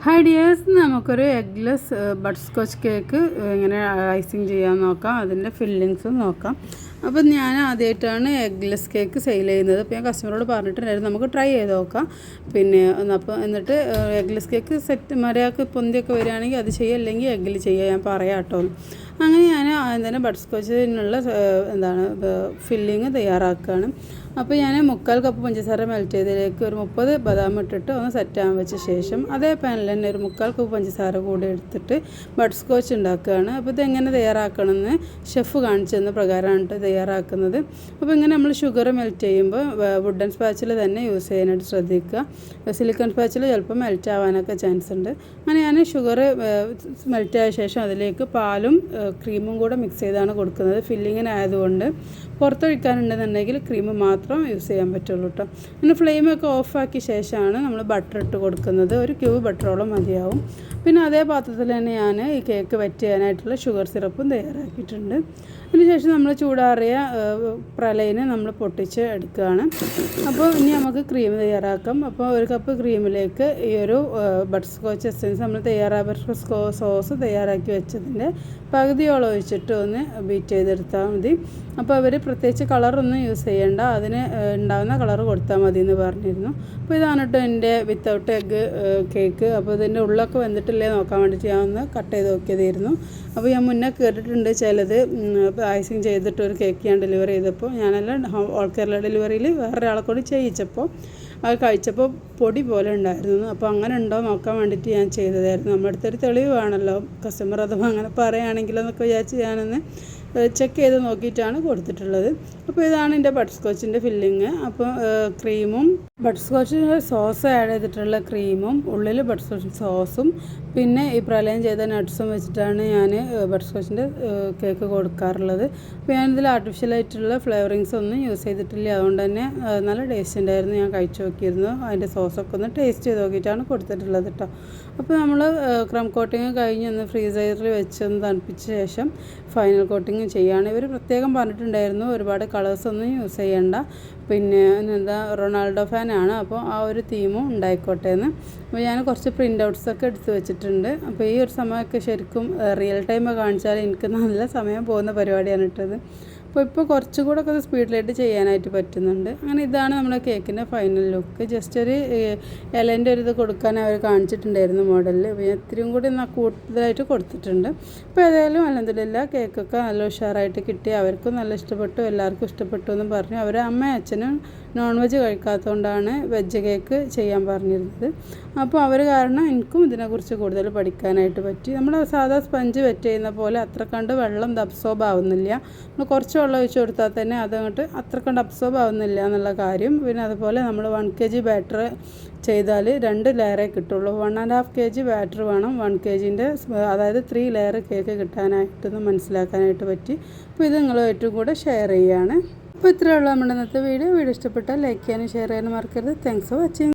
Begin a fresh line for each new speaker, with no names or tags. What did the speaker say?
Hi dears, നമുക്കൊരു eggless butter scotch cake എങ്ങനെ icing ചെയ്യാൻ നോക്കാം. അതിൻ്റെ ഫില്ലിങ്സും നോക്കാം. അപ്പം ഞാൻ ആദ്യമായിട്ടാണ് എഗ്ലെസ് കേക്ക് സെയിൽ ചെയ്യുന്നത്. അപ്പോൾ ഞാൻ കസ്റ്റമറോട് പറഞ്ഞിട്ടുണ്ടായിരുന്നു നമുക്ക് ട്രൈ ചെയ്ത് നോക്കാം. പിന്നെ അപ്പോൾ എന്നിട്ട് എഗ്ലെസ് കേക്ക് സെറ്റ് മര്യാദക്ക് പൊന്തിയൊക്കെ വരികയാണെങ്കിൽ അത് ചെയ്യുക, അല്ലെങ്കിൽ എഗ്ഗിൽ ചെയ്യുക, ഞാൻ പറയാം കേട്ടോ. അങ്ങനെ ഞാൻ ആദ്യം തന്നെ ബട്ടർ സ്കോച്ചിനുള്ള ഫില്ലിങ് തയ്യാറാക്കുകയാണ്. അപ്പോൾ ഞാൻ 3/4 കപ്പ് പഞ്ചസാര മെൽറ്റ് ചെയ്തതിലേക്ക് ഒരു 30 ബദാം ഇട്ടിട്ട് ഒന്ന് സെറ്റാകാൻ വെച്ച ശേഷം അതേ പാനിൽ തന്നെ ഒരു 3/4 കപ്പ് പഞ്ചസാര കൂടി എടുത്തിട്ട് ബട്ടർ സ്കോച്ച് ഉണ്ടാക്കുകയാണ്. അപ്പോൾ ഇതെങ്ങനെ തയ്യാറാക്കണമെന്ന് ഷെഫ് കാണിച്ചു തന്ന പ്രകാരമാണ് തയ്യാറാക്കുന്നത്. അപ്പോൾ ഇങ്ങനെ നമ്മൾ ഷുഗർ മെൽറ്റ് ചെയ്യുമ്പോൾ വുഡൻ സ്പാച്ചിൽ തന്നെ യൂസ് ചെയ്യാനായിട്ട് ശ്രദ്ധിക്കുക. സിലിക്കൺ സ്പാച്ചിൽ ചിലപ്പോൾ മെൽറ്റ് ആവാനൊക്കെ ചാൻസ് ഉണ്ട്. അങ്ങനെ ഞാൻ ഷുഗർ മെൽറ്റ് ആയ ശേഷം അതിലേക്ക് പാലും ക്രീമും കൂടെ മിക്സ് ചെയ്താണ് കൊടുക്കുന്നത്. ഫില്ലിങ്ങിനായതുകൊണ്ട് പുറത്തൊഴിക്കാനുണ്ടെന്നുണ്ടെങ്കിൽ ക്രീം മാത്രം യൂസ് ചെയ്യാൻ പറ്റുള്ളൂ കേട്ടോ. പിന്നെ ഫ്ലെയിമൊക്കെ ഓഫാക്കിയ ശേഷമാണ് നമ്മൾ ബട്ടർ ഇട്ട് കൊടുക്കുന്നത്. ഒരു ക്യൂബ് ബട്ടറോളം മതിയാവും. പിന്നെ അതേ പാത്രത്തിൽ തന്നെ ഞാൻ ഈ കേക്ക് വെറ്റ് ചെയ്യാനായിട്ടുള്ള ഷുഗർ സിറപ്പും തയ്യാറാക്കിയിട്ടുണ്ട്. അതിനുശേഷം നമ്മൾ ചൂടാറിയ പ്രളയിനെ നമ്മൾ പൊട്ടിച്ച് എടുക്കുകയാണ്. അപ്പോൾ ഇനി നമുക്ക് ക്രീം തയ്യാറാക്കാം. അപ്പോൾ ഒരു കപ്പ് ക്രീമിലേക്ക് ഈ ഒരു ബട്ടർ സ്കോച്ച് എസൻസ് നമ്മൾ ബട്ടർ സോസ് തയ്യാറാക്കി വെച്ചതിൻ്റെ പകുതിയോളം ഒഴിച്ചിട്ട് ഒന്ന് ബീറ്റ് ചെയ്തെടുത്താൽ മതി. അപ്പോൾ അവർ പ്രത്യേകിച്ച് കളറൊന്നും യൂസ് ചെയ്യേണ്ട, അതിന് ഉണ്ടാകുന്ന കളർ കൊടുത്താൽ മതി എന്ന് പറഞ്ഞിരുന്നു. അപ്പോൾ ഇതാണ് കേട്ടോ എൻ്റെ വിത്തൗട്ട് എഗ്ഗ് കേക്ക്. അപ്പോൾ ഇതിൻ്റെ ഉള്ളൊക്കെ വന്നിട്ടില്ലേ നോക്കാൻ വേണ്ടിയിട്ട് ഞാൻ ഒന്ന് കട്ട് ചെയ്ത് നോക്കിയതായിരുന്നു. അപ്പോൾ ഞാൻ മുന്നേ കേട്ടിട്ടുണ്ട് ചിലത് ഐസിങ് ചെയ്തിട്ട് ഒരു കേക്ക് ഞാൻ ഡെലിവറി ചെയ്തപ്പോൾ, ഞാനെല്ലാം ഓൾ കേരള ഡെലിവറിയിൽ വേറൊരാളെ കൂടി ചെയ്യിച്ചപ്പോൾ അത് കഴിച്ചപ്പോൾ പൊടി പോലെ ഉണ്ടായിരുന്നു. അപ്പോൾ അങ്ങനെ ഉണ്ടോ നോക്കാൻ വേണ്ടിയിട്ട് ഞാൻ ചെയ്തതായിരുന്നു. നമ്മുടെ അടുത്തൊരു തെളിവ് വേണമല്ലോ, കസ്റ്റമർ അഥവാ അങ്ങനെ പറയുകയാണെങ്കിലോ എന്നൊക്കെ വിചാരിച്ച് ഞാനൊന്ന് ചെക്ക് ചെയ്ത് നോക്കിയിട്ടാണ് കൊടുത്തിട്ടുള്ളത്. അപ്പോൾ ഇതാണ് എൻ്റെ ബട്ടർ സ്കോച്ചിൻ്റെ ഫില്ലിങ്. അപ്പോൾ ക്രീമും ബട്ടർ സ്കോച്ച് സോസ് ആഡ് ചെയ്തിട്ടുള്ള ക്രീമും ഉള്ളിൽ ബട്ടർ സ്കോച്ച് സോസും പിന്നെ ഈ പ്രളയം ചെയ്ത നട്ട്സും വെച്ചിട്ടാണ് ഞാൻ ബട്ടർ സ്കോച്ചിൻ്റെ കേക്ക് കൊടുക്കാറുള്ളത്. അപ്പോൾ ഞാനിതിൽ ആർട്ടിഫിഷ്യലായിട്ടുള്ള ഫ്ലേവറിങ്സ് ഒന്നും യൂസ് ചെയ്തിട്ടില്ല. അതുകൊണ്ട് തന്നെ നല്ല ടേസ്റ്റ് ഉണ്ടായിരുന്നു. ഞാൻ കഴിച്ചു നോക്കിയിരുന്നു. അതിൻ്റെ സോസൊക്കെ ഒന്ന് ടേസ്റ്റ് ചെയ്ത് നോക്കിയിട്ടാണ് കൊടുത്തിട്ടുള്ളത് കേട്ടോ. അപ്പോൾ നമ്മൾ ക്രം കോട്ടിങ് കഴിഞ്ഞ് ഒന്ന് ഫ്രീസറിൽ വെച്ചൊന്ന് തണുപ്പിച്ച ശേഷം ഫൈനൽ കോട്ടിങ് ചെയ്യുകയാണ്. ഇവർ പ്രത്യേകം പറഞ്ഞിട്ടുണ്ടായിരുന്നു ഒരുപാട് കളേഴ്സൊന്നും യൂസ് ചെയ്യണ്ട, പിന്നെ എന്താ റൊണാൾഡോ ഫാനാണ്, അപ്പോൾ ആ ഒരു തീമും ഉണ്ടായിക്കോട്ടെ എന്ന്. അപ്പോൾ ഞാൻ കുറച്ച് പ്രിൻ്റ് ഔട്ട്സൊക്കെ എടുത്ത് വെച്ചിട്ടുണ്ട്. അപ്പോൾ ഈ ഒരു സമയമൊക്കെ ശരിക്കും റിയൽ ടൈം കാണിച്ചാൽ എനിക്ക് നല്ല സമയം പോകുന്ന പരിപാടിയാണ് ഇട്ടത്. ഇപ്പോൾ കുറച്ചുകൂടെ ഒക്കെ സ്പീഡിലായിട്ട് ചെയ്യാനായിട്ട് പറ്റുന്നുണ്ട്. അങ്ങനെ ഇതാണ് നമ്മുടെ കേക്കിൻ്റെ ഫൈനൽ ലുക്ക്. ജസ്റ്റ് ഒരു ഇലേൻ്റെ ഒരു ഇത് കൊടുക്കാൻ അവർ കാണിച്ചിട്ടുണ്ടായിരുന്നു മോഡലിൽ. അപ്പോൾ ഞാൻ ഇത്തിരിയും കൂടി കൂടുതലായിട്ട് കൊടുത്തിട്ടുണ്ട്. അപ്പോൾ ഏതായാലും അൽഹംദുലില്ലാ കേക്കൊക്കെ നല്ല ഉഷാറായിട്ട് കിട്ടി. അവർക്കും നല്ല ഇഷ്ടപ്പെട്ടു, എല്ലാവർക്കും ഇഷ്ടപ്പെട്ടു എന്ന് പറഞ്ഞു. അവരെ അമ്മയും അച്ഛനും നോൺ വെജ് കഴിക്കാത്തതുകൊണ്ടാണ് വെജ് കേക്ക് ചെയ്യാൻ പറഞ്ഞിരുന്നത്. അപ്പോൾ അവർ കാരണം എനിക്കും ഇതിനെക്കുറിച്ച് കൂടുതൽ പഠിക്കാനായിട്ട് പറ്റി. നമ്മൾ സാധാ സ്പഞ്ച് വെറ്റ് ചെയ്യുന്ന പോലെ അത്ര കണ്ട് വെള്ളം അബ്സോർബ് ആവുന്നില്ല. നമ്മൾ കുറച്ച് വെള്ളം ഒഴിച്ച് കൊടുത്താൽ തന്നെ അതങ്ങോട്ട് അത്ര കണ്ട് അബ്സോർബ് ആവുന്നില്ല എന്നുള്ള കാര്യം. പിന്നെ അതുപോലെ നമ്മൾ 1 kg ബാറ്റർ ചെയ്താൽ 2 ലെയറേ കിട്ടുള്ളൂ. 1.5 kg ബാറ്റർ വേണം 1 kgൻ്റെ, അതായത് 3 ലെയർ കേക്ക് കിട്ടാനായിട്ടൊന്ന് മനസ്സിലാക്കാനായിട്ട് പറ്റി. അപ്പോൾ ഇത് നിങ്ങളുമായിട്ടും കൂടെ ഷെയർ ചെയ്യുകയാണ്. അപ്പോൾ ഇത്രയേ ഉള്ളൂ നമ്മുടെ ഇന്നത്തെ വീഡിയോ. ഇഷ്ടപ്പെട്ടാൽ ലൈക്ക് ചെയ്യാനും ഷെയർ ചെയ്യാനും മറക്കരുത്. Thanks for watching.